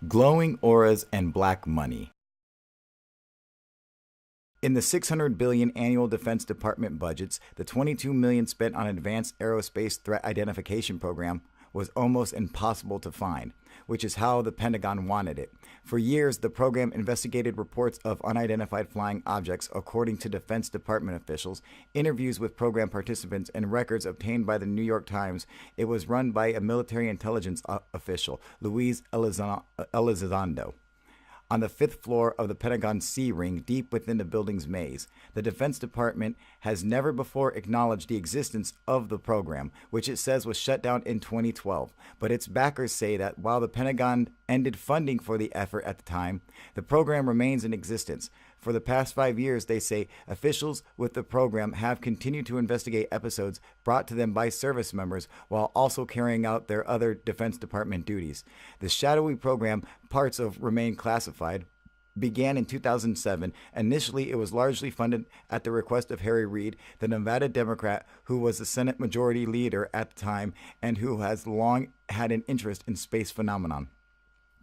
Glowing auras and black money. In the $600 billion annual Defense Department budgets, the $22 million spent on Advanced Aerospace Threat Identification Program was almost impossible to find, which is how the Pentagon wanted it. For years, the program investigated reports of unidentified flying objects, according to Defense Department officials, interviews with program participants, and records obtained by the New York Times. It was run by a military intelligence official, Luis Elizondo, on the fifth floor of the Pentagon C ring, deep within the building's maze. The Defense Department has never before acknowledged the existence of the program, which it says was shut down in 2012. But its backers say that while the Pentagon ended funding for the effort at the time, the program remains in existence. For the past 5 years, they say, officials with the program have continued to investigate episodes brought to them by service members while also carrying out their other Defense Department duties. The shadowy program, parts of remain classified, began in 2007. Initially, it was largely funded at the request of Harry Reid, the Nevada Democrat who was the Senate Majority Leader at the time and who has long had an interest in space phenomenon.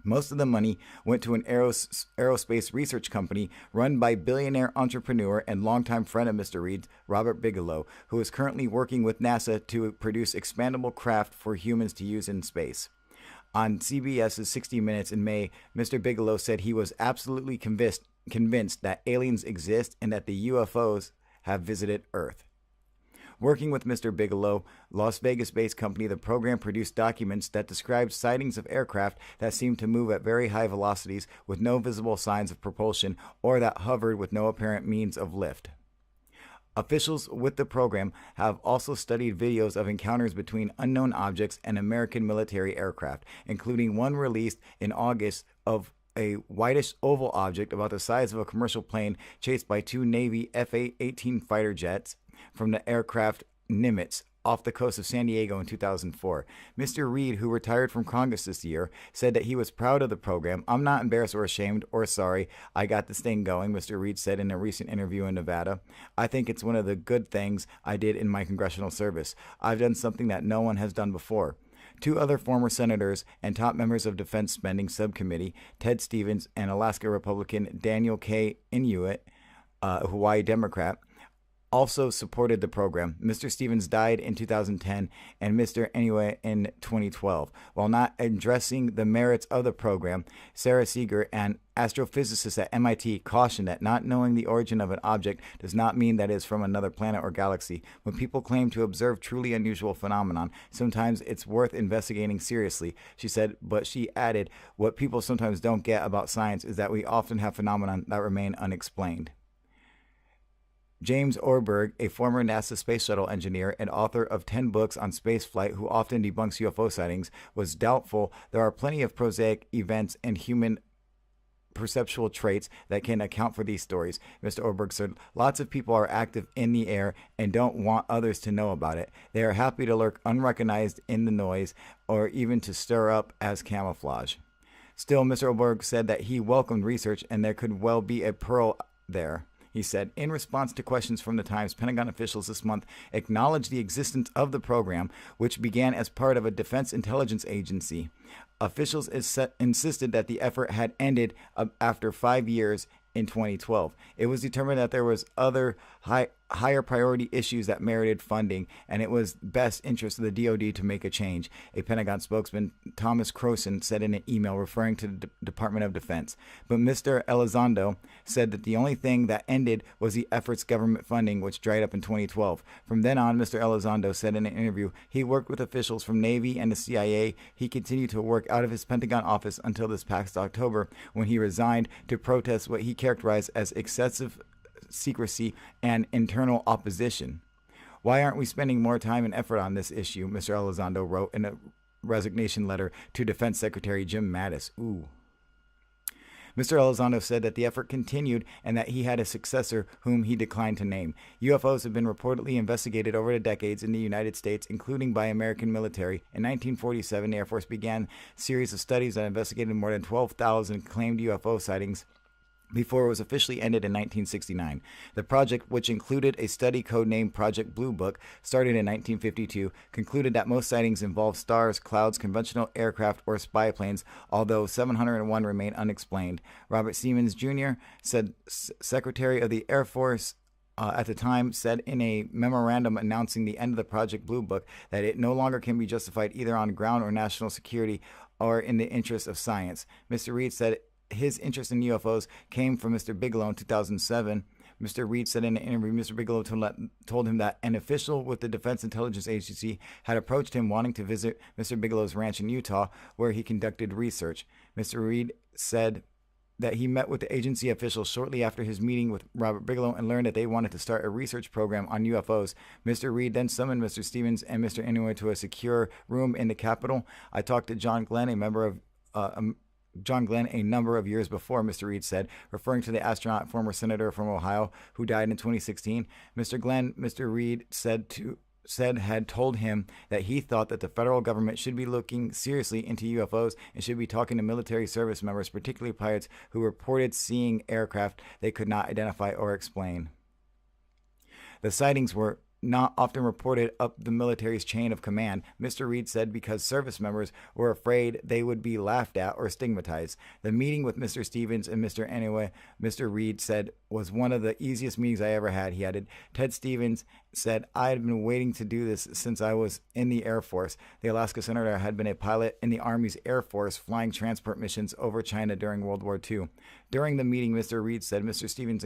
Most of the money went to an aerospace research company run by billionaire entrepreneur and longtime friend of Mr. Reid, Robert Bigelow, who is currently working with NASA to produce expandable craft for humans to use in space. On CBS's 60 Minutes in May, Mr. Bigelow said he was absolutely convinced that aliens exist and that the UFOs have visited Earth. Working with Mr. Bigelow, Las Vegas-based company, the program produced documents that described sightings of aircraft that seemed to move at very high velocities with no visible signs of propulsion or that hovered with no apparent means of lift. Officials with the program have also studied videos of encounters between unknown objects and American military aircraft, including one released in August of a whitish oval object about the size of a commercial plane chased by two Navy F-18 fighter jets from the aircraft Nimitz off the coast of San Diego in 2004. Mr. Reid, who retired from Congress this year, said that he was proud of the program. "I'm not embarrassed or ashamed or sorry. I got this thing going," Mr. Reid said in a recent interview in Nevada. "I think it's one of the good things I did in my congressional service. I've done something that no one has done before." Two other former senators and top members of Defense Spending Subcommittee, Ted Stevens and Alaska Republican Daniel K. Inuit, a Hawaii Democrat, also supported the program. Mr. Stevens died in 2010 and Mr. Inuit in 2012. While not addressing the merits of the program, Sarah Seeger, an astrophysicist at MIT, cautioned that not knowing the origin of an object does not mean that it is from another planet or galaxy. When people claim to observe truly unusual phenomenon, sometimes it's worth investigating seriously, she said, but she added, what people sometimes don't get about science is that we often have phenomena that remain unexplained. James Orberg, a former NASA Space Shuttle engineer and author of 10 books on spaceflight who often debunks UFO sightings, was doubtful there are plenty of prosaic events and human perceptual traits that can account for these stories. Mr. Orberg said, lots of people are active in the air and don't want others to know about it. They are happy to lurk unrecognized in the noise or even to stir up as camouflage. Still, Mr. Orberg said that he welcomed research and there could well be a pearl there. He said, in response to questions from the Times, Pentagon officials this month acknowledged the existence of the program, which began as part of a defense intelligence agency. Officials insisted that the effort had ended after 5 years in 2012. It was determined that there was other higher priority issues that merited funding, and it was best interest of the D.O.D. to make a change, a Pentagon spokesman, Thomas Croson, said in an email referring to the Department of Defense. But Mr. Elizondo said that the only thing that ended was the effort's government funding, which dried up in 2012. From then on, Mr. Elizondo said in an interview, he worked with officials from Navy and the CIA. He continued to work out of his Pentagon office until this past October, when he resigned to protest what he characterized as excessive secrecy and internal opposition. Why aren't we spending more time and effort on this issue? Mr. Elizondo wrote in a resignation letter to Defense Secretary Jim Mattis. Mr. Elizondo said that the effort continued and that he had a successor whom he declined to name. UFOs have been reportedly investigated over the decades in the United States, including by American military. In 1947, the Air Force began a series of studies that investigated more than 12,000 claimed UFO sightings before it was officially ended in 1969. The project, which included a study codenamed Project Blue Book, started in 1952, concluded that most sightings involved stars, clouds, conventional aircraft, or spy planes, although 701 remain unexplained. Robert Siemens Jr., said Secretary of the Air Force at the time, said in a memorandum announcing the end of the Project Blue Book that it no longer can be justified either on ground or national security or in the interest of science. Mr. Reed said his interest in UFOs came from Mr. Bigelow in 2007. Mr. Reed said in an interview, Mr. Bigelow told him that an official with the Defense Intelligence Agency had approached him wanting to visit Mr. Bigelow's ranch in Utah, where he conducted research. Mr. Reed said that he met with the agency officials shortly after his meeting with Robert Bigelow and learned that they wanted to start a research program on UFOs. Mr. Reed then summoned Mr. Stevens and Mr. Inouye to a secure room in the Capitol. I talked to John Glenn, a number of years before, Mr. Reed said, referring to the astronaut, former senator from Ohio, who died in 2016. Mr. Glenn, Mr. Reed said had told him that he thought that the federal government should be looking seriously into UFOs and should be talking to military service members, particularly pilots who reported seeing aircraft they could not identify or explain. The sightings were not often reported up the military's chain of command, Mr. Reed said, because service members were afraid they would be laughed at or stigmatized. The meeting with Mr. Stevens and Mr. Inouye, Mr. Reed said, was one of the easiest meetings I ever had. He added, Ted Stevens said, I had been waiting to do this since I was in the Air Force. The Alaska Senator had been a pilot in the Army's Air Force flying transport missions over China during World War II. During the meeting, Mr. Reed said Mr. Stevens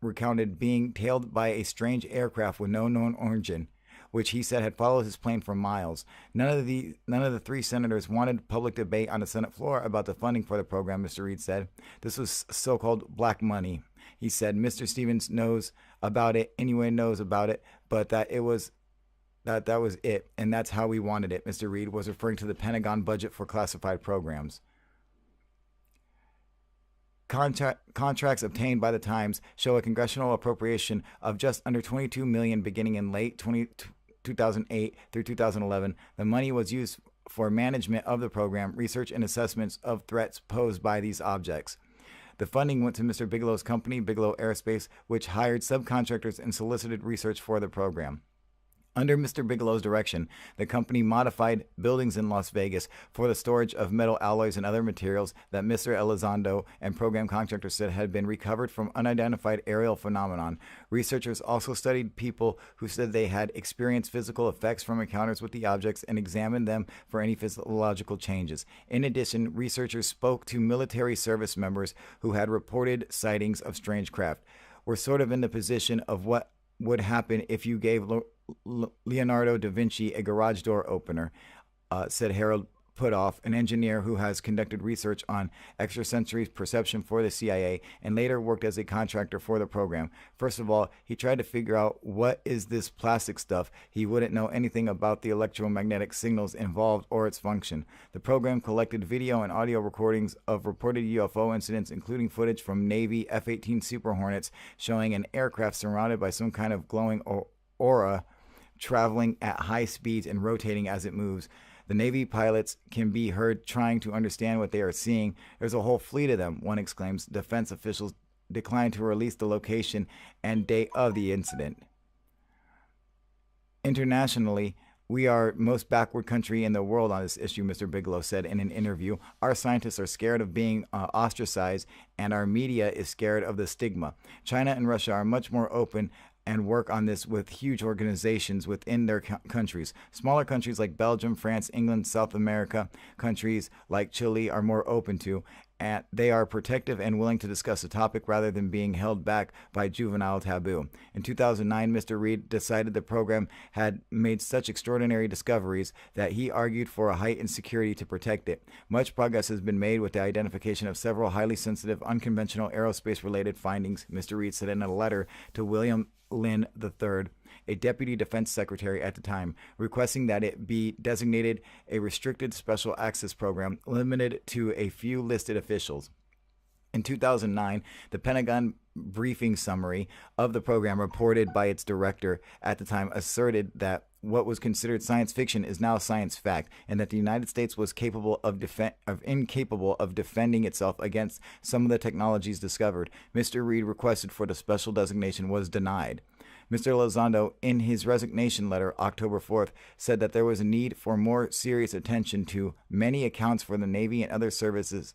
recounted being tailed by a strange aircraft with no known origin, which he said had followed his plane for miles. None of the three senators wanted public debate on the Senate floor about the funding for the program, Mr. Reed said. This was so-called black money. He said Mr. Stevens knows about it, Inouye knows about it, but that was it, and that's how we wanted it. Mr. Reed was referring to the Pentagon budget for classified programs. Contracts obtained by the Times show a congressional appropriation of just under $22 million beginning in late 2008 through 2011. The money was used for management of the program, research, and assessments of threats posed by these objects. The funding went to Mr. Bigelow's company, Bigelow Aerospace, which hired subcontractors and solicited research for the program. Under Mr. Bigelow's direction, the company modified buildings in Las Vegas for the storage of metal alloys and other materials that Mr. Elizondo and program contractors said had been recovered from unidentified aerial phenomenon. Researchers also studied people who said they had experienced physical effects from encounters with the objects and examined them for any physiological changes. In addition, researchers spoke to military service members who had reported sightings of strange craft. We're sort of in the position of what would happen if you gave Leonardo da Vinci a garage door opener, said Harold Putoff, an engineer who has conducted research on extrasensory perception for the CIA and later worked as a contractor for the program. First of all, he tried to figure out what is this plastic stuff. He wouldn't know anything about the electromagnetic signals involved or its function. The program collected video and audio recordings of reported UFO incidents, including footage from Navy F-18 Super Hornets showing an aircraft surrounded by some kind of glowing aura traveling at high speeds and rotating as it moves. The Navy pilots can be heard trying to understand what they are seeing. There's a whole fleet of them, one exclaims. Defense officials declined to release the location and date of the incident. Internationally, we are most backward country in the world on this issue, Mr. Bigelow said in an interview. Our scientists are scared of being ostracized, and our media is scared of the stigma. China and Russia are much more open and work on this with huge organizations within their countries. Smaller countries like Belgium, France, England, South America, countries like Chile are more open to, and they are protective and willing to discuss the topic rather than being held back by juvenile taboo. In 2009, Mr. Reed decided the program had made such extraordinary discoveries that he argued for a heightened security to protect it. Much progress has been made with the identification of several highly sensitive, unconventional aerospace-related findings, Mr. Reed said in a letter to William Lynn III, a deputy defense secretary at the time, requesting that it be designated a restricted special access program limited to a few listed officials. In 2009, the Pentagon briefing summary of the program reported by its director at the time asserted that what was considered science fiction is now science fact, and that the United States was incapable of defending itself against some of the technologies discovered. Mr. Reed requested for the special designation was denied. Mr. Elizondo, in his resignation letter, October 4th, said that there was a need for more serious attention to many accounts for the Navy and other services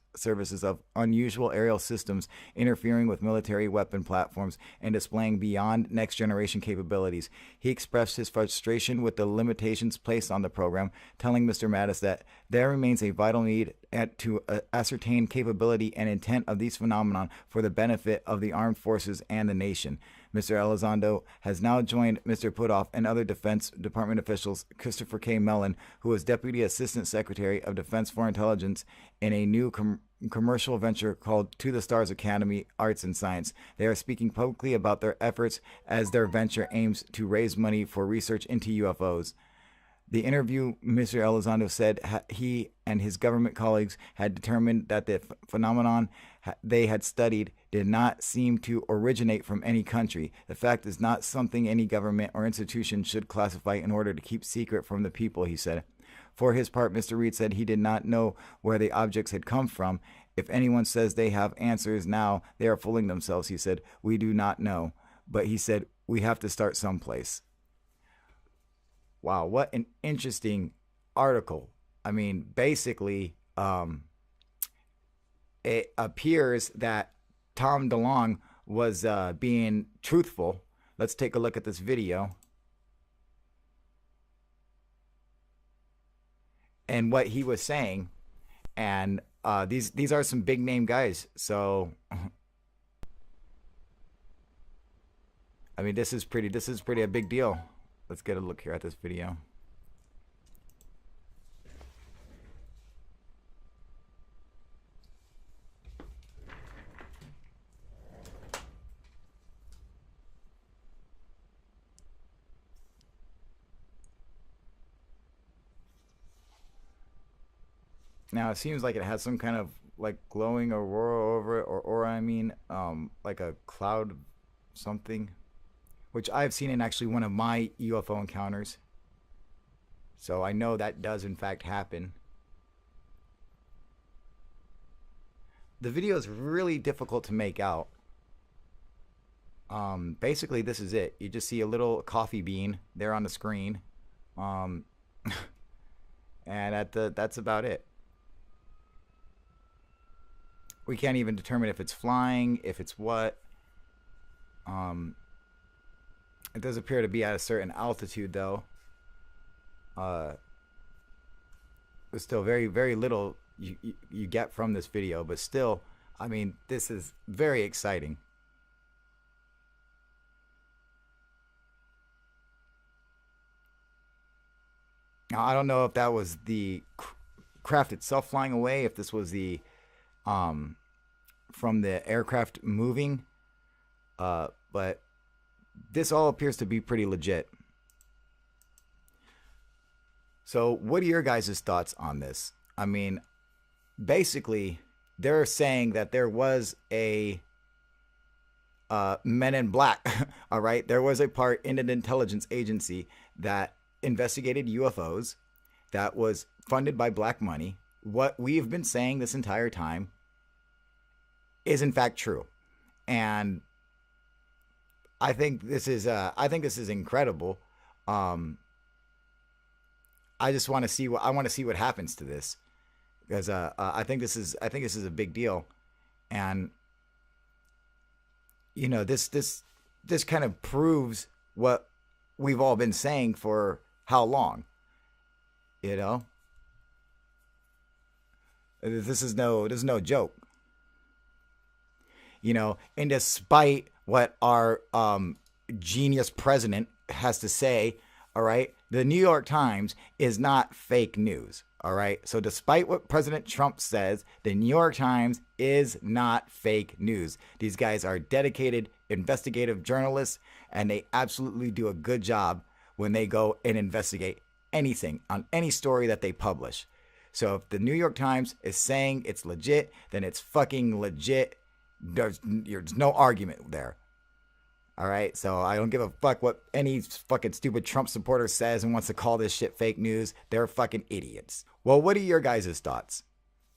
of unusual aerial systems interfering with military weapon platforms and displaying beyond next-generation capabilities. He expressed his frustration with the limitations placed on the program, telling Mr. Mattis that there remains a vital need to ascertain capability and intent of these phenomena for the benefit of the armed forces and the nation. Mr. Elizondo has now joined Mr. Putoff and other Defense Department officials, Christopher K. Mellon, who is Deputy Assistant Secretary of Defense for Intelligence, in a new commercial venture called To the Stars Academy Arts and Science. They are speaking publicly about their efforts as their venture aims to raise money for research into UFOs. The interview, Mr. Elizondo said he and his government colleagues had determined that the phenomenon they had studied did not seem to originate from any country. The fact is not something any government or institution should classify in order to keep secret from the people, he said. For his part, Mr. Reed said he did not know where the objects had come from. If anyone says they have answers now, they are fooling themselves, he said. We do not know. But he said, we have to start someplace. Wow, what an interesting article. I mean, basically, it appears that Tom DeLonge was being truthful. Let's take a look at this video. And what he was saying. And these are some big name guys. So, I mean, this is pretty a big deal. Let's get a look here at this video. Now it seems like it has some kind of like glowing aurora over it, or I mean, like a cloud something, which I've seen in actually one of my UFO encounters. So I know that does in fact happen. The video is really difficult to make out. Basically this is it. You just see a little coffee bean there on the screen. And that's about it. We can't even determine if it's flying, if it's what. It does appear to be at a certain altitude, though. But still, very, very little you get from this video. But still, I mean, this is very exciting. Now, I don't know if that was the craft itself flying away, if this was the from the aircraft moving, but this all appears to be pretty legit. So what are your guys' thoughts on this? I mean, basically they're saying that there was a Men in Black. All right, there was a part in an intelligence agency that investigated UFOs that was funded by black money. What we've been saying this entire time is in fact true, and I think this is incredible. I just want to see what happens to this, because I think this is a big deal, and you know, this kind of proves what we've all been saying for how long, you know. This is no joke. You know, and despite what our genius president has to say, all right, the New York Times is not fake news, all right? So despite what President Trump says, the New York Times is not fake news. These guys are dedicated investigative journalists, and they absolutely do a good job when they go and investigate anything on any story that they publish. So if the New York Times is saying it's legit, then it's fucking legit. There's no argument there. All right, so I don't give a fuck what any fucking stupid Trump supporter says and wants to call this shit fake news. They're fucking idiots. Well, what are your guys' thoughts?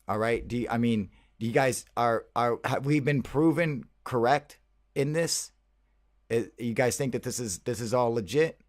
All right, do you guys have we been proven correct in this? You guys think that this is all legit?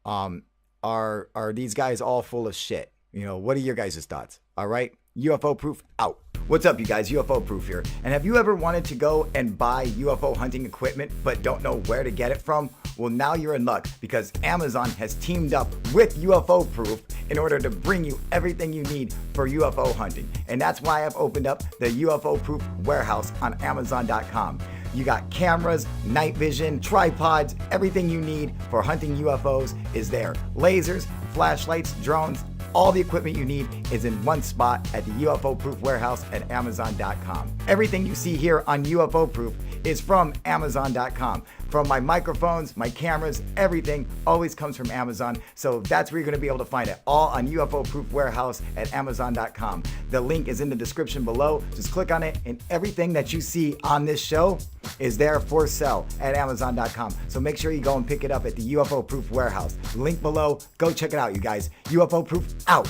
Are these guys all full of shit? What are your guys' thoughts? All right, UFO Proof out. What's up, you guys? UFO Proof here. And have you ever wanted to go and buy UFO hunting equipment but don't know where to get it from? Well, now you're in luck because Amazon has teamed up with UFO Proof in order to bring you everything you need for UFO hunting. And that's why I've opened up the UFO Proof warehouse on Amazon.com. You got cameras, night vision, tripods, everything you need for hunting UFOs is there. Lasers, flashlights, drones, all the equipment you need is in one spot at the UFO Proof warehouse at Amazon.com. Everything you see here on UFO Proof is from Amazon.com. From my microphones, my cameras, everything always comes from Amazon. So that's where you're going to be able to find it, all on UFO Proof warehouse at Amazon.com. The link is in the description below. Just click on it, and everything that you see on this show is there for sale at Amazon.com. So make sure you go and pick it up at the UFO Proof warehouse. Link below. Go check it out, you guys. UFO Proof out.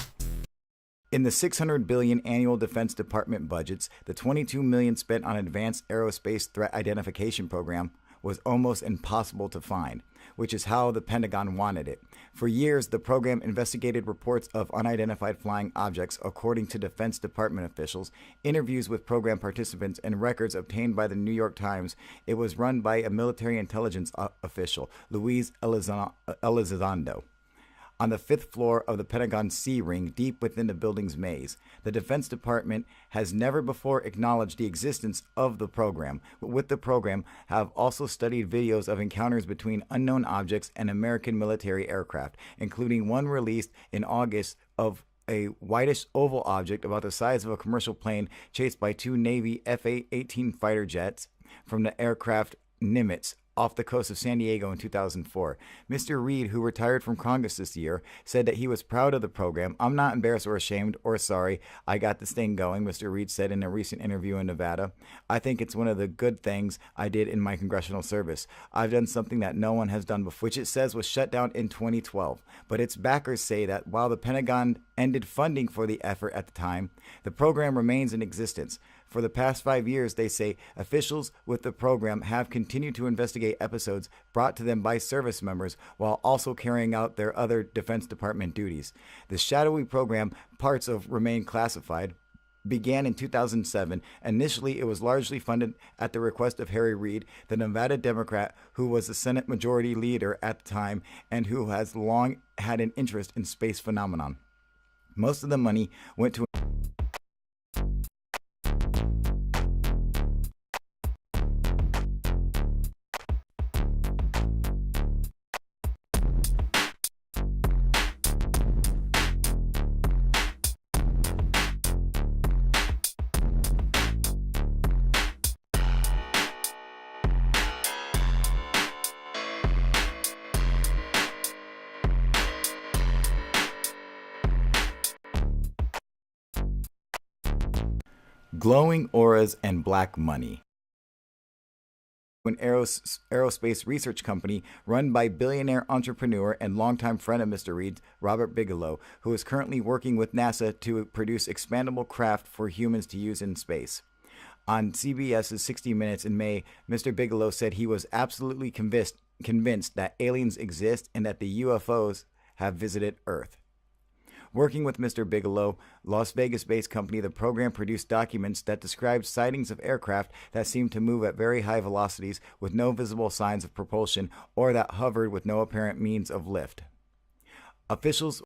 In the $600 billion annual Defense Department budgets, the $22 million spent on Advanced Aerospace Threat Identification Program was almost impossible to find, which is how the Pentagon wanted it. For years, the program investigated reports of unidentified flying objects, according to Defense Department officials, interviews with program participants, and records obtained by the New York Times. It was run by a military intelligence official, Luis Elizondo, on the 5th floor of the Pentagon C ring, deep within the building's maze. The Defense Department has never before acknowledged the existence of the program, but with the program have also studied videos of encounters between unknown objects and American military aircraft, including one released in August of a whitish oval object about the size of a commercial plane chased by two Navy F-18 fighter jets from the aircraft Nimitz off the coast of San Diego in 2004. Mr. Reed, who retired from Congress this year, said that he was proud of the program. "I'm not embarrassed or ashamed or sorry I got this thing going," Mr. Reed said in a recent interview in Nevada. "I think it's one of the good things I did in my congressional service. I've done something that no one has done before," which it says was shut down in 2012. But its backers say that while the Pentagon ended funding for the effort at the time, the program remains in existence. For the past 5 years, they say, officials with the program have continued to investigate episodes brought to them by service members while also carrying out their other Defense Department duties. The shadowy program, parts of remain classified, began in 2007. Initially, it was largely funded at the request of Harry Reid, the Nevada Democrat who was the Senate Majority Leader at the time and who has long had an interest in space phenomenon. Most of the money went to glowing auras and black money. An aerospace research company run by billionaire entrepreneur and longtime friend of Mr. Reed, Robert Bigelow, who is currently working with NASA to produce expandable craft for humans to use in space. On CBS's 60 Minutes in May, Mr. Bigelow said he was absolutely convinced that aliens exist and that the UFOs have visited Earth. Working with Mr. Bigelow, Las Vegas-based company, the program produced documents that described sightings of aircraft that seemed to move at very high velocities with no visible signs of propulsion or that hovered with no apparent means of lift. Officials